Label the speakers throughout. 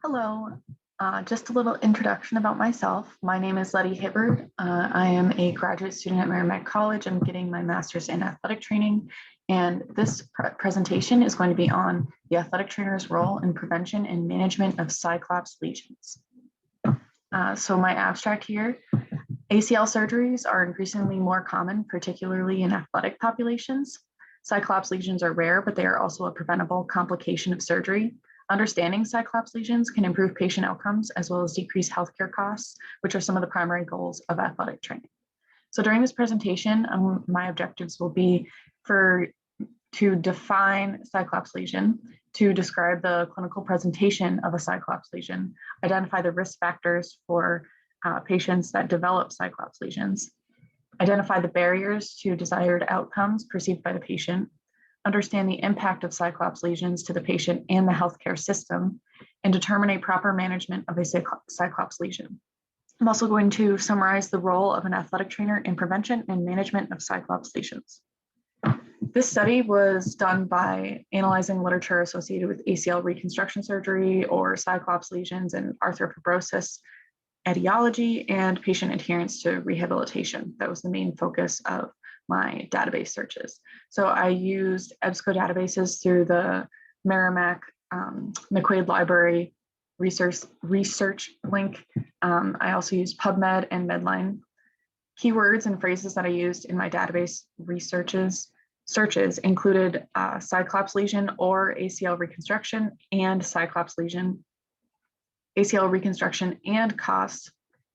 Speaker 1: Hello, just a little introduction about myself. My name is Letty Hibbard. I am a graduate student at Merrimack College. I'm getting my master's in athletic training, and this presentation is going to be on the athletic trainer's role in prevention and management of Cyclops lesions. So my abstract here, ACL surgeries are increasingly more common, particularly in athletic populations. Cyclops lesions are rare, but they are also a preventable complication of surgery. Understanding Cyclops lesions can improve patient outcomes as well as decrease healthcare costs, which are some of the primary goals of athletic training. So during this presentation, my objectives will be to define Cyclops lesion, to describe the clinical presentation of a Cyclops lesion, identify the risk factors for patients that develop Cyclops lesions, identify the barriers to desired outcomes perceived by the patient, understand the impact of Cyclops lesions to the patient and the healthcare system, and determine a proper management of a Cyclops lesion. I'm also going to summarize the role of an athletic trainer in prevention and management of Cyclops lesions. This study was done by analyzing literature associated with ACL reconstruction surgery or Cyclops lesions and arthropobrosis etiology and patient adherence to rehabilitation. That was the main focus of my database searches. So I used EBSCO databases through the Merrimack McQuaid Library research link. I also used PubMed and Medline. Keywords and phrases that I used in my database searches included Cyclops lesion or ACL reconstruction and Cyclops lesion, ACL reconstruction and cost,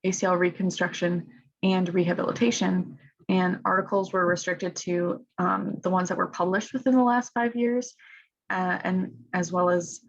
Speaker 1: ACL reconstruction and rehabilitation, and articles were restricted to the ones that were published within the last 5 years, and as well as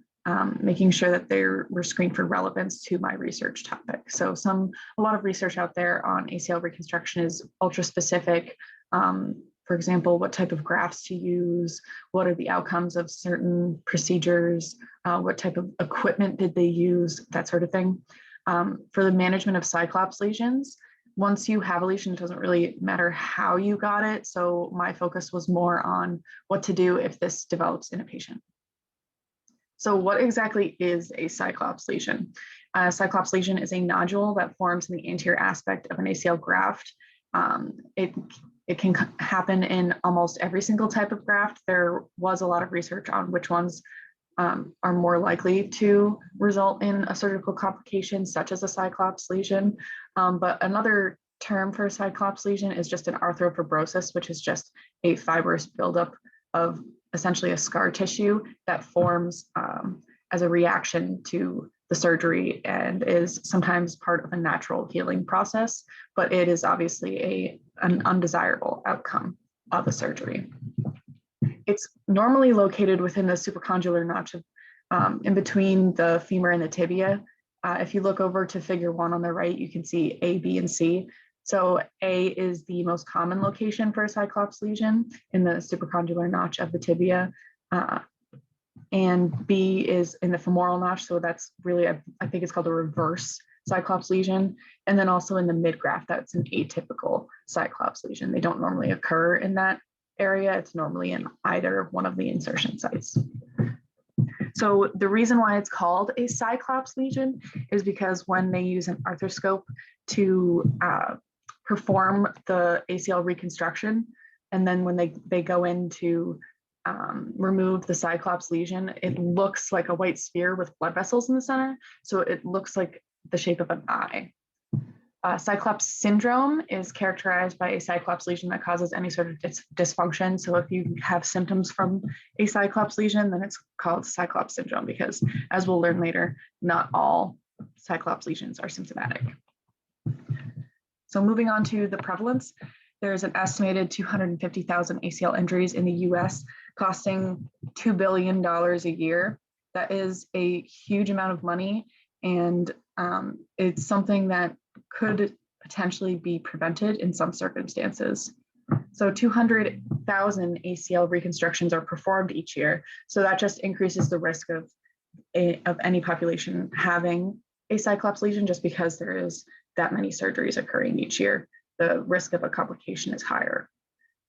Speaker 1: making sure that they were screened for relevance to my research topic. So a lot of research out there on ACL reconstruction is ultra specific. For example, what type of grafts to use, what are the outcomes of certain procedures, what type of equipment did they use, that sort of thing. For the management of Cyclops lesions, once you have a lesion, it doesn't really matter how you got it. So my focus was more on what to do if this develops in a patient. So what exactly is a Cyclops lesion? A Cyclops lesion is a nodule that forms in the anterior aspect of an ACL graft. It can happen in almost every single type of graft. There was a lot of research on which ones are more likely to result in a surgical complication, such as a Cyclops lesion. But another term for a Cyclops lesion is just an arthropobrosis, which is just a fibrous buildup of essentially a scar tissue that forms as a reaction to the surgery and is sometimes part of a natural healing process, but it is obviously an undesirable outcome of a surgery. It's normally located within the supracondylar notch of, in between the femur and the tibia. If you look over to figure 1 on the right, you can see A, B, and C. So A is the most common location for a Cyclops lesion in the supracondylar notch of the tibia. And B is in the femoral notch. So that's really, I think it's called a reverse Cyclops lesion. And then also in the midgraft, that's an atypical Cyclops lesion. They don't normally occur in that area. It's normally in either one of the insertion sites. So the reason why it's called a Cyclops lesion is because when they use an arthroscope to perform the ACL reconstruction, and then when they go in to remove the Cyclops lesion, it looks like a white sphere with blood vessels in the center. So it looks like the shape of an eye. Cyclops syndrome is characterized by a Cyclops lesion that causes any sort of dysfunction. So if you have symptoms from a Cyclops lesion, then it's called Cyclops syndrome because, as we'll learn later, not all Cyclops lesions are symptomatic. So moving on to the prevalence, there's an estimated 250,000 ACL injuries in the US, costing $2 billion a year. That is a huge amount of money, and it's something that could potentially be prevented in some circumstances. So 200,000 ACL reconstructions are performed each year. So that just increases the risk of any population having a Cyclops lesion just because there is that many surgeries occurring each year. The risk of a complication is higher.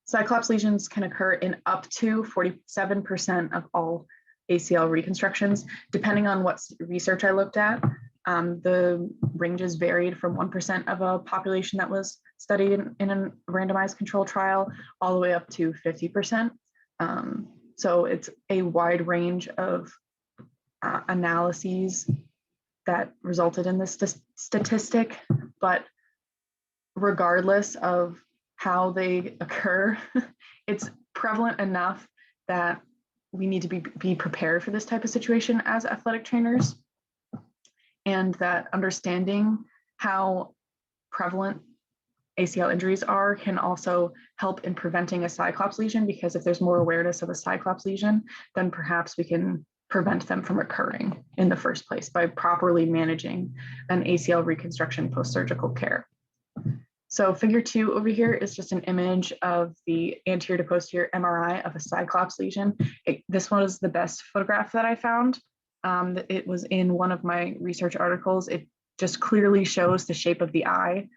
Speaker 1: Cyclops lesions can occur in up to 47% of all ACL reconstructions. Depending on what research I looked at, the ranges varied from 1% of a population that was studied in a randomized control trial all the way up to 50%. So it's a wide range of analyses that resulted in this statistic, but regardless of how they occur, it's prevalent enough that we need to be prepared for this type of situation as athletic trainers, and that understanding how prevalent ACL injuries are can also help in preventing a Cyclops lesion, because if there's more awareness of a Cyclops lesion, then perhaps we can prevent them from occurring in the first place by properly managing an ACL reconstruction post-surgical care. So figure 2 over here is just an image of the anterior to posterior MRI of a Cyclops lesion. This one is the best photograph that I found. It was in one of my research articles. It just clearly shows the shape of the eye.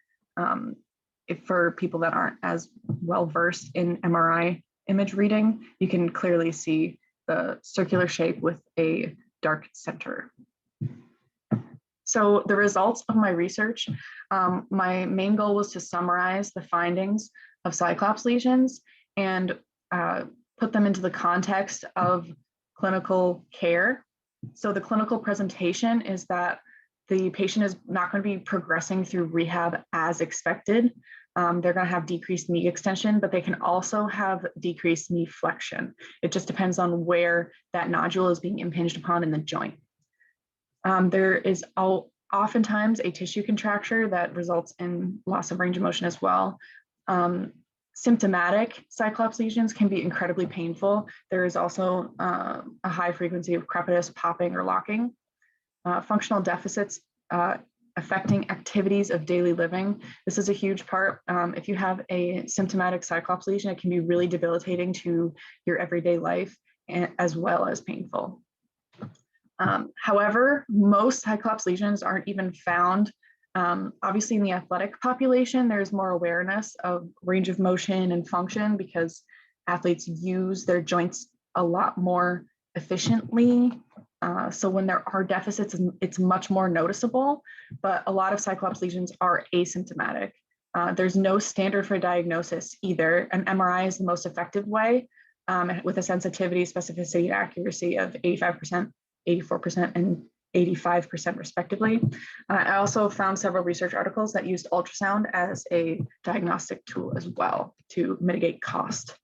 Speaker 1: For people that aren't as well versed in MRI image reading, you can clearly see the circular shape with a dark center. So the results of my research, my main goal was to summarize the findings of Cyclops lesions and put them into the context of clinical care. So the clinical presentation is that the patient is not going to be progressing through rehab as expected. They're going to have decreased knee extension, but they can also have decreased knee flexion. It just depends on where that nodule is being impinged upon in the joint. There is oftentimes a tissue contracture that results in loss of range of motion as well. Symptomatic Cyclops lesions can be incredibly painful. There is also a high frequency of crepitus, popping, or locking. Functional deficits affecting activities of daily living. This is a huge part. If you have a symptomatic Cyclops lesion, it can be really debilitating to your everyday life, as well as painful. However, most Cyclops lesions aren't even found. Obviously, in the athletic population, there's more awareness of range of motion and function because athletes use their joints a lot more efficiently. So when there are deficits, it's much more noticeable, but a lot of Cyclops lesions are asymptomatic. There's no standard for diagnosis either. An MRI is the most effective way with a sensitivity, specificity, and accuracy of 85%, 84%, and 85% respectively. I also found several research articles that used ultrasound as a diagnostic tool as well to mitigate cost.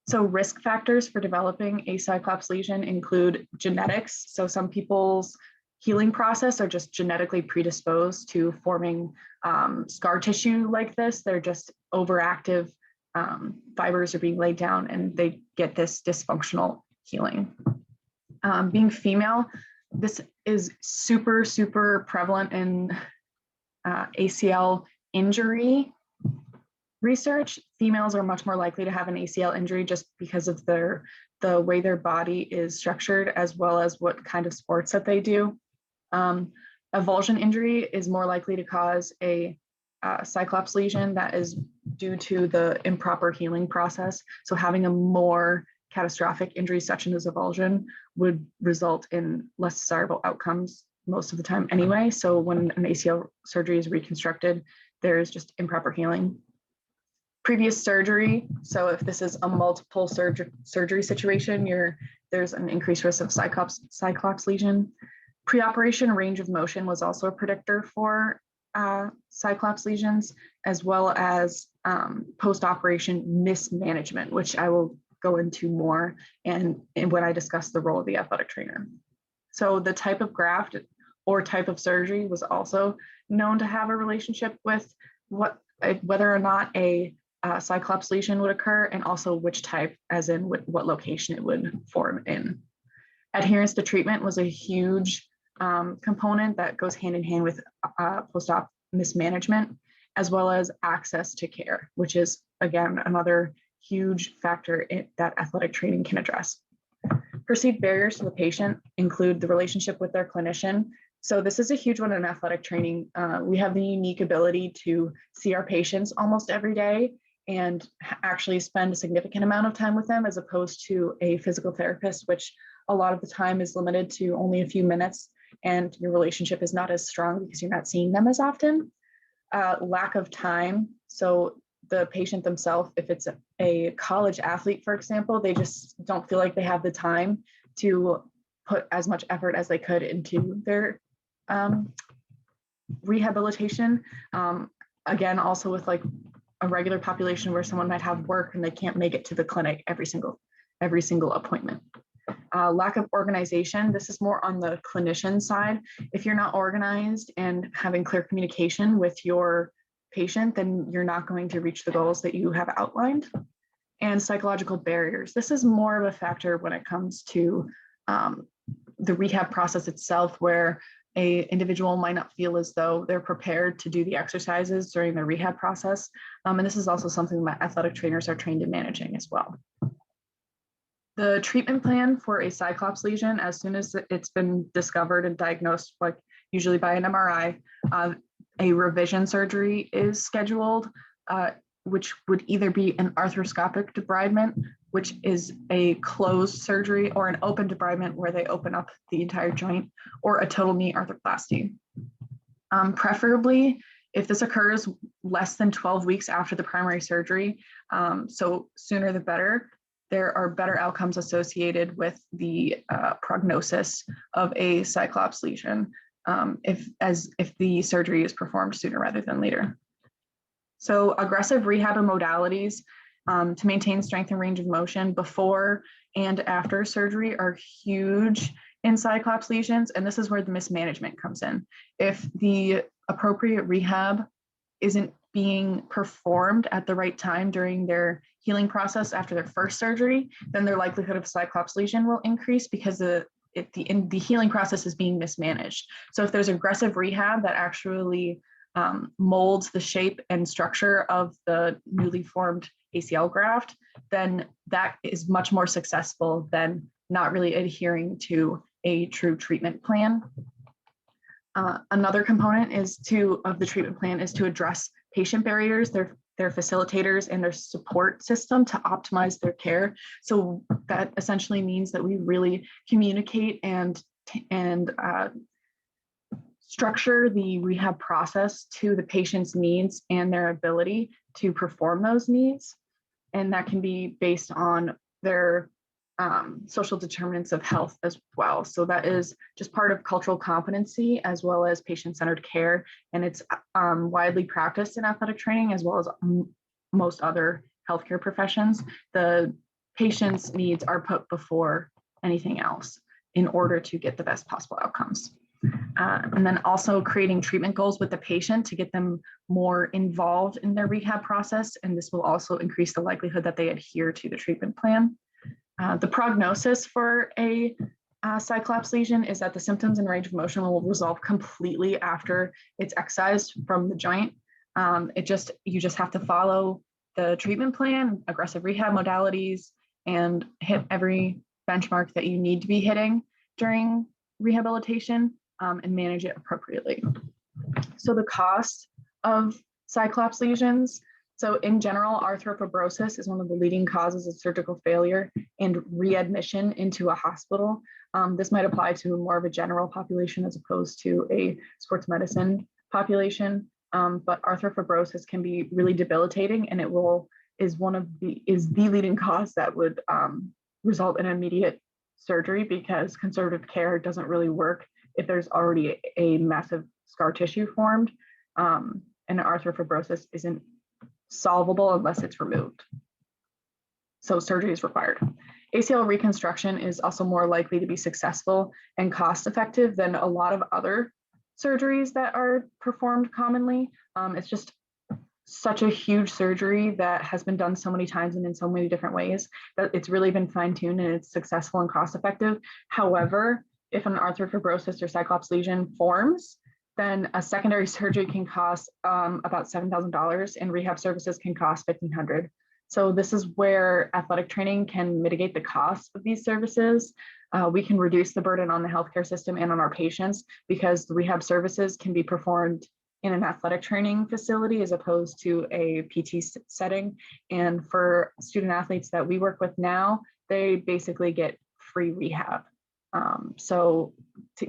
Speaker 1: So risk factors for developing a Cyclops lesion include genetics. So some people's healing process are just genetically predisposed to forming scar tissue like this. They're just overactive, fibers are being laid down and they get this dysfunctional healing. Being female, this is super, super prevalent in ACL injury research. Females are much more likely to have an ACL injury just because of the way their body is structured, as well as what kind of sports that they do. Avulsion injury is more likely to cause a Cyclops lesion that is due to the improper healing process. So having a more catastrophic injury such as avulsion would result in less desirable outcomes most of the time anyway. So when an ACL surgery is reconstructed, there's just improper healing. Previous surgery, so if this is a multiple surgery situation, there's an increased risk of Cyclops lesion. Pre-operation range of motion was also a predictor for Cyclops lesions, as well as post-operation mismanagement, which I will go into more and when I discuss the role of the athletic trainer. So the type of graft or type of surgery was also known to have a relationship with whether or not a Cyclops lesion would occur, and also which type, as in what location it would form in. Adherence to treatment was a huge component that goes hand in hand with post-op mismanagement, as well as access to care, which is, again, another huge factor that athletic training can address. Perceived barriers to the patient include the relationship with their clinician. So this is a huge one in athletic training. We have the unique ability to see our patients almost every day and actually spend a significant amount of time with them, as opposed to a physical therapist, which a lot of the time is limited to only a few minutes and your relationship is not as strong because you're not seeing them as often. Lack of time. So the patient themselves, if it's a college athlete, for example, they just don't feel like they have the time to put as much effort as they could into their rehabilitation. Again, also with like a regular population where someone might have work and they can't make it to the clinic every single appointment. Lack of organization. This is more on the clinician side. If you're not organized and having clear communication with your patient, then you're not going to reach the goals that you have outlined. And psychological barriers. This is more of a factor when it comes to the rehab process itself, where an individual might not feel as though they're prepared to do the exercises during the rehab process. And this is also something that athletic trainers are trained in managing as well. The treatment plan for a Cyclops lesion, as soon as it's been discovered and diagnosed, like usually by an MRI, a revision surgery is scheduled, which would either be an arthroscopic debridement, which is a closed surgery, or an open debridement where they open up the entire joint, or a total knee arthroplasty. Preferably, if this occurs less than 12 weeks after the primary surgery, so sooner the better, there are better outcomes associated with the prognosis of a Cyclops lesion if the surgery is performed sooner rather than later. So aggressive rehab and modalities to maintain strength and range of motion before and after surgery are huge in Cyclops lesions, and this is where the mismanagement comes in. If the appropriate rehab isn't being performed at the right time during their healing process after their first surgery, then their likelihood of Cyclops lesion will increase because the healing process is being mismanaged. So if there's aggressive rehab that actually molds the shape and structure of the newly formed ACL graft, then that is much more successful than not really adhering to a true treatment plan. Another component of the treatment plan is to address patient barriers, their facilitators, and their support system to optimize their care. So that essentially means that we really communicate and structure the rehab process to the patient's needs and their ability to perform those needs. And that can be based on their social determinants of health as well. So that is just part of cultural competency as well as patient-centered care. And it's widely practiced in athletic training as well as most other healthcare professions. The patient's needs are put before anything else in order to get the best possible outcomes. And then also creating treatment goals with the patient to get them more involved in their rehab process. And this will also increase the likelihood that they adhere to the treatment plan. The prognosis for a Cyclops lesion is that the symptoms and range of motion will resolve completely after it's excised from the joint. You just have to follow the treatment plan, aggressive rehab modalities, and hit every benchmark that you need to be hitting during rehabilitation and manage it appropriately. So the cost of Cyclops lesions. So in general, arthropobrosis is one of the leading causes of surgical failure and readmission into a hospital. This might apply to more of a general population as opposed to a sports medicine population. But arthropobrosis can be really debilitating, and is the leading cause that would result in immediate surgery, because conservative care doesn't really work if there's already a massive scar tissue formed, and arthropobrosis isn't solvable unless it's removed. So surgery is required. ACL reconstruction is also more likely to be successful and cost effective than a lot of other surgeries that are performed commonly. It's just such a huge surgery that has been done so many times and in so many different ways that it's really been fine-tuned and it's successful and cost effective. However, if an arthropobrosis or Cyclops lesion forms, then a secondary surgery can cost about $7,000 and rehab services can cost $1,500. So this is where athletic training can mitigate the cost of these services. We can reduce the burden on the healthcare system and on our patients because the rehab services can be performed in an athletic training facility as opposed to a PT setting. And for student athletes that we work with now, they basically get free rehab So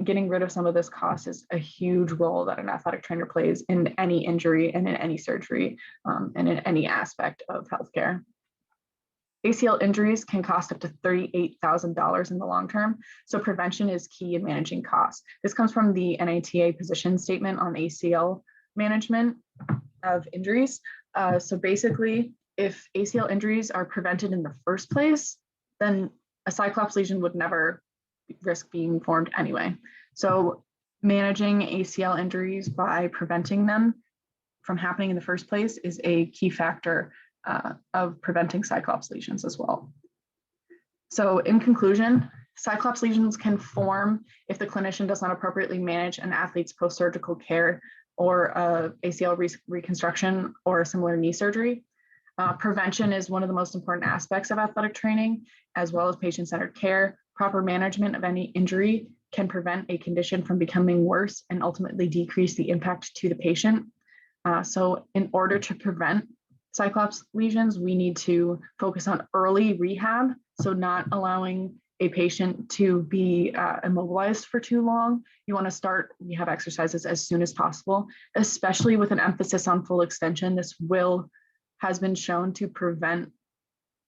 Speaker 1: getting rid of some of this cost is a huge role that an athletic trainer plays in any injury and in any surgery and in any aspect of healthcare. ACL injuries can cost up to $38,000 in the long term, so prevention is key in managing costs. This comes from the NATA position statement on ACL management of injuries. So basically, if ACL injuries are prevented in the first place, then a Cyclops lesion would never risk being formed anyway. So managing ACL injuries by preventing them from happening in the first place is a key factor of preventing Cyclops lesions as well. So in conclusion, Cyclops lesions can form if the clinician does not appropriately manage an athlete's post-surgical care or ACL reconstruction or a similar knee surgery. Prevention is one of the most important aspects of athletic training, as well as patient-centered care. Proper management of any injury can prevent a condition from becoming worse and ultimately decrease the impact to the patient. So in order to prevent Cyclops lesions, we need to focus on early rehab, so not allowing a patient to be immobilized for too long. You want to start rehab exercises as soon as possible, especially with an emphasis on full extension. This has been shown to prevent,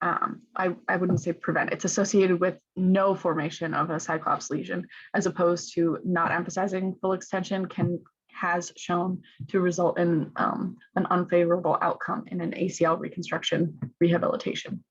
Speaker 1: I wouldn't say prevent, it's associated with no formation of a Cyclops lesion, as opposed to not emphasizing full extension has shown to result in an unfavorable outcome in an ACL reconstruction rehabilitation.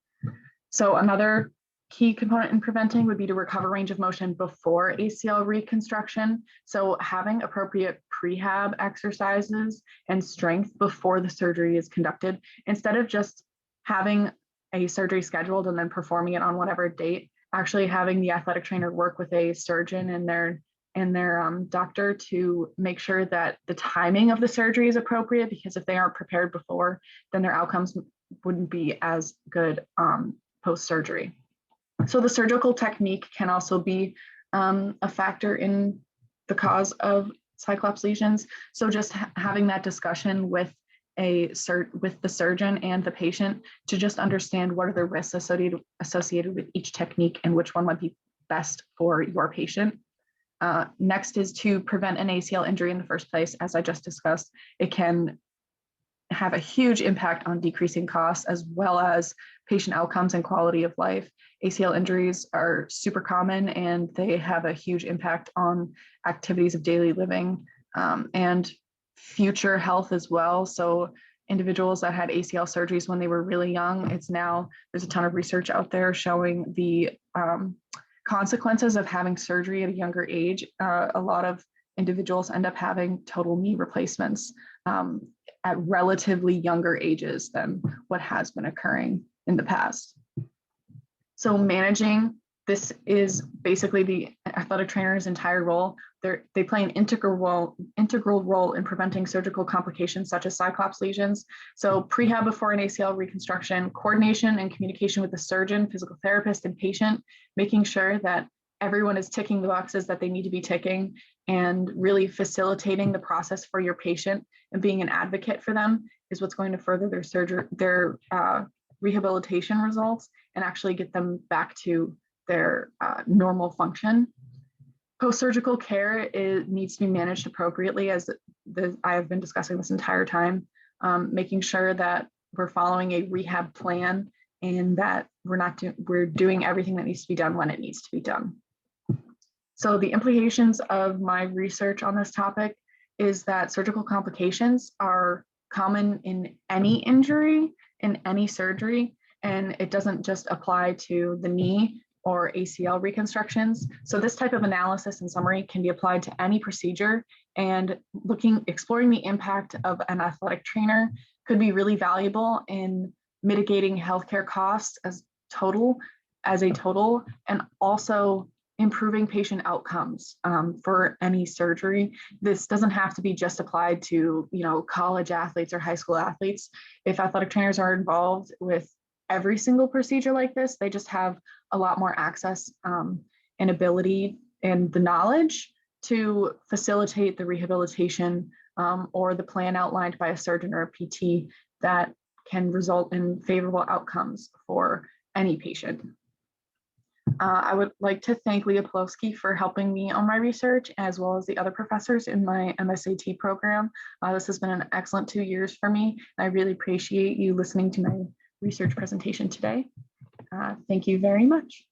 Speaker 1: So another key component in preventing would be to recover range of motion before ACL reconstruction. So having appropriate prehab exercises and strength before the surgery is conducted, instead of just having a surgery scheduled and then performing it on whatever date, actually having the athletic trainer work with a surgeon and their doctor to make sure that the timing of the surgery is appropriate, because if they aren't prepared before, then their outcomes wouldn't be as good post-surgery. So the surgical technique can also be a factor in the cause of Cyclops lesions. So just having that discussion with the surgeon and the patient to just understand what are the risks associated with each technique and which one might be best for your patient. Next is to prevent an ACL injury in the first place. As I just discussed, it can have a huge impact on decreasing costs as well as patient outcomes and quality of life. ACL injuries are super common and they have a huge impact on activities of daily living and future health as well. So individuals that had ACL surgeries when they were really young, there's a ton of research out there showing the consequences of having surgery at a younger age. A lot of individuals end up having total knee replacements at relatively younger ages than what has been occurring in the past. So managing this is basically the athletic trainer's entire role. They play an integral role in preventing surgical complications such as Cyclops lesions. So prehab before an ACL reconstruction, coordination and communication with the surgeon, physical therapist, and patient, making sure that everyone is ticking the boxes that they need to be ticking, and really facilitating the process for your patient and being an advocate for them is what's going to further their rehabilitation results and actually get them back to their normal function. Post-surgical care needs to be managed appropriately, as I have been discussing this entire time, making sure that we're following a rehab plan and that we're doing everything that needs to be done when it needs to be done. So the implications of my research on this topic is that surgical complications are common in any injury, in any surgery, and it doesn't just apply to the knee or ACL reconstructions. So this type of analysis and summary can be applied to any procedure, and exploring the impact of an athletic trainer could be really valuable in mitigating healthcare costs as a total, and also improving patient outcomes for any surgery. This doesn't have to be just applied to, college athletes or high school athletes. If athletic trainers are involved with every single procedure like this, they just have a lot more access and ability and the knowledge to facilitate the rehabilitation or the plan outlined by a surgeon or a PT that can result in favorable outcomes for any patient. I would like to thank Leah Polowski for helping me on my research, as well as the other professors in my MSAT program. This has been an excellent 2 years for me. I really appreciate you listening to my research presentation today. Thank you very much.